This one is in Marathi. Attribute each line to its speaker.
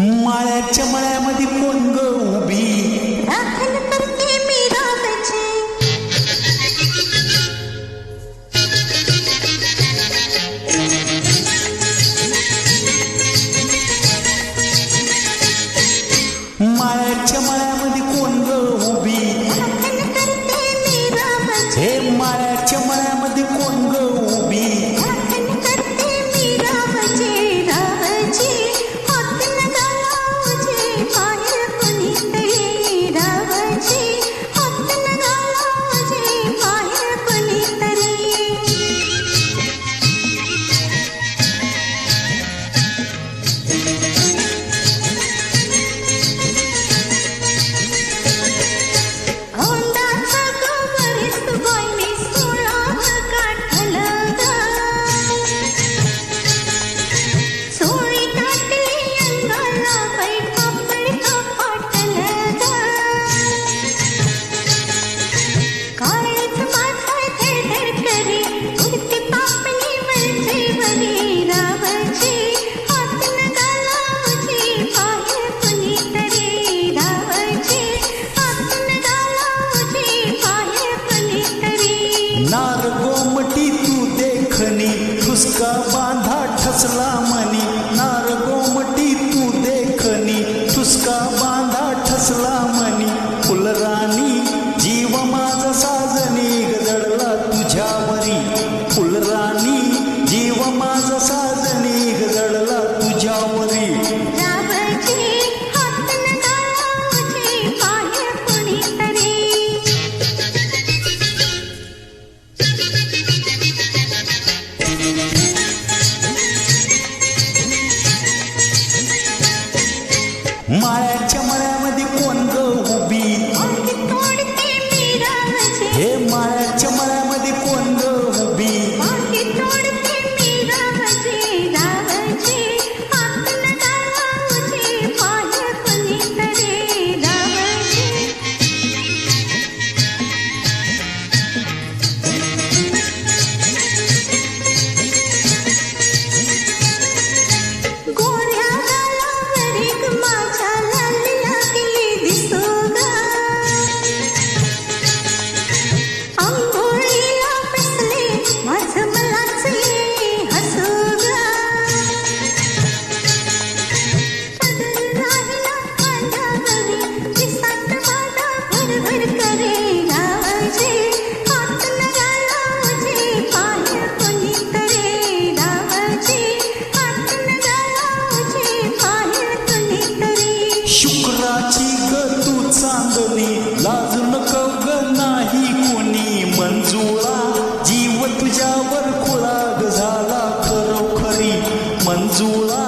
Speaker 1: माळ्याच्या मळ्यामध्ये कोण ग उभी
Speaker 2: राखण करते मी रामाची.
Speaker 1: माळ्याच्या मळ्यामध्ये कोण ग उभी
Speaker 2: राखण करते मी रामाची.
Speaker 1: हे माळ्याच्या मळ्यामध्ये कोण ग उभी
Speaker 2: राखण करते मी रामाची. रामाची हात न घालावचे बाहेर कुणीतरी. रामाची हात न घालावचे बाहेर कुणीतरी. औंधाचा गोवरीस बाईने सोळाव काढलं ग. सोळी काढली अंगाला बाई कापड कपाटलं ग. काळीच माझं धडधड करी उडती पापणी वरचेवरी. रामाची हात न घालावची बाहेर कुणीतरी. रामाची हात न घालावची बाहेर कुणीतरी.
Speaker 1: नार गोमटी तू देखनी ठुसका बांधा ठसला मनी. नार गोमटी तू देखनी ठुसका बांधा ठसला मनी. फुलराणी जीव माझा साजनी गजडला तुझ्यावरी. फुलराणी जीव माझा साजनी गजडला तुझ्यावरी.
Speaker 2: रामाची हात न घालावची बाहेर कुणीतरी.
Speaker 1: माळ्याच्या मळ्यामध्ये कोण ग उभी
Speaker 2: अंगी तोडते मी रामाची.
Speaker 1: हे माळ्याच्या मळ्यामध्ये कोण ग उभी
Speaker 2: अंगी तोडते मी रामाची. रामाची हात न घालावची बाहेर कुणीतरी. रामाची गोऱ्या गालावर एक माझ्या लाल लागली दिसू ग. अंघोळीला बसले माझं मलाच येई हसू ग. पदर राहिला खांद्यावरी दिसात माझा भरभर करे. रामाची हात न घालावची बाहेर कुणीतरी. रामाची हात न घालावची बाहेर कुणीतरी.
Speaker 1: शुक्राची ग तू चांदणी लाजू नको ग नाही कोणी. मंजुळा जीव तुझ्यावर खुळा ग झाला खरोखरी. मंजुळा